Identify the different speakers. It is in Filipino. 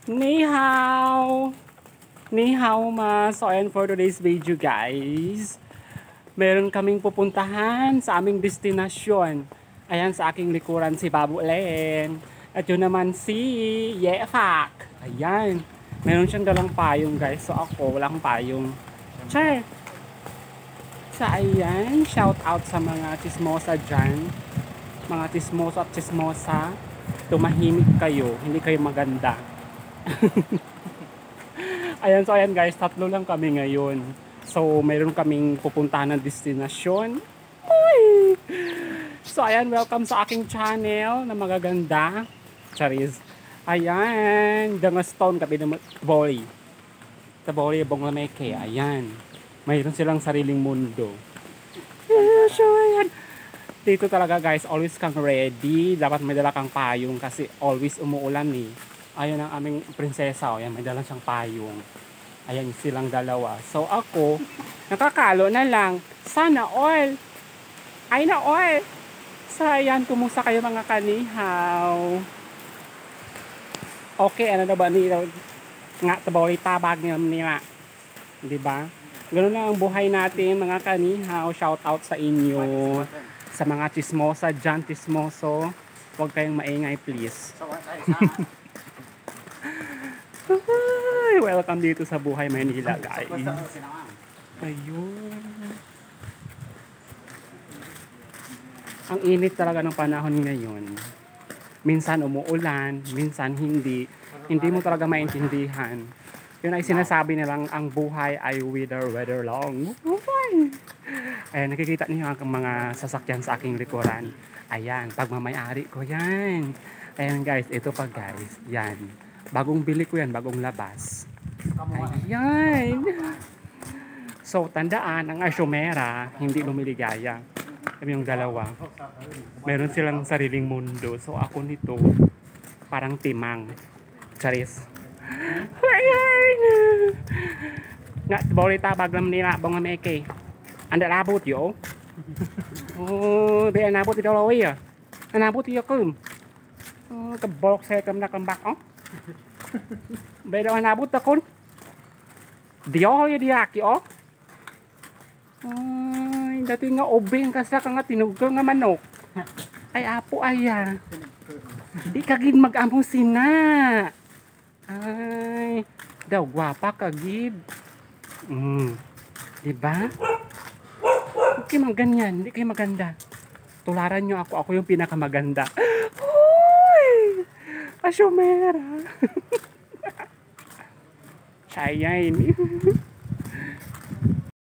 Speaker 1: Ni hao! Ni hao ma! So ayan for today's video guys. Meron kaming pupuntahan sa aming destinasyon. Ayan sa aking likuran si Babu Len. At yun naman si Yefak. Ayan. Meron siyang dalang payong guys. So ako wala akong payong. Char! So ayan, shout out sa mga chismosa dyan. Mga chismosa at chismosa. Tumahimik kayo, hindi kayo maganda. Ayan, so ayan guys, tatlo lang kami ngayon. So mayroon kaming pupuntahan ng destinasyon. Uy! So ayan, welcome sa aking channel na magaganda. Charis. Ayan, Dangaston kabi ng Taboli. Taboli, Bonglameke. Ayan. Mayroon silang sariling mundo. So ayan. Dito talaga guys, always kang ready. Dapat may dala kang payong kasi always umuulan eh. Ayun ang aming prinsesa. Ayan, may dala siyang payong. Ayan silang dalawa. So ako, nakakalo na lang. Sana all. Ay na all. So ayan, kumusta kayo mga kanihaw? Okay, ano na ba nila? Nga tabaway tabag nila. Diba? Ganun lang ang buhay natin mga kanihaw. Shout out sa inyo. Sa mga chismosa dyan, chismoso, huwag kayong maingay please. Welcome dito sa Buhay Maynila guys. Ayun. Ang init talaga ng panahon ngayon. Minsan umuulan, minsan hindi. Hindi mo talaga maintindihan. Yun ay sinasabi nilang ang buhay ay weather long. Ayan, nakikita niyo ang mga sasakyan sa aking likuran. Ayan, pagmamayari ko yan. Ayan guys, ito pa guys. Yan. Bagong bili ko yan, bagong labas. Ayan. So, tandaan, ang asyomera, hindi lumiligaya. Kami yung dalawa. Meron silang sariling mundo. So, ako nito, parang timang. Charis. Ayan. Nga, bawal itabag lang nila, bong ameke. Anda labot yo. Oh, be nabot di daw ya. Nabot yo kum. Oh, kabolok saya kam na kambak oh. Be daw nabot ta kun. Dio yo diaki oh. Ay, dati nga obeng ka sa nga tinugtong nga manok. Ay apo aya. Di kagid mag-amusin na. Ay, daw gwapa kagid. Diba? Huwag kayo ganyan, hindi kayo maganda. Tularan nyo ako, ako yung pinakamaganda. Uy! Asyomera! Ayan.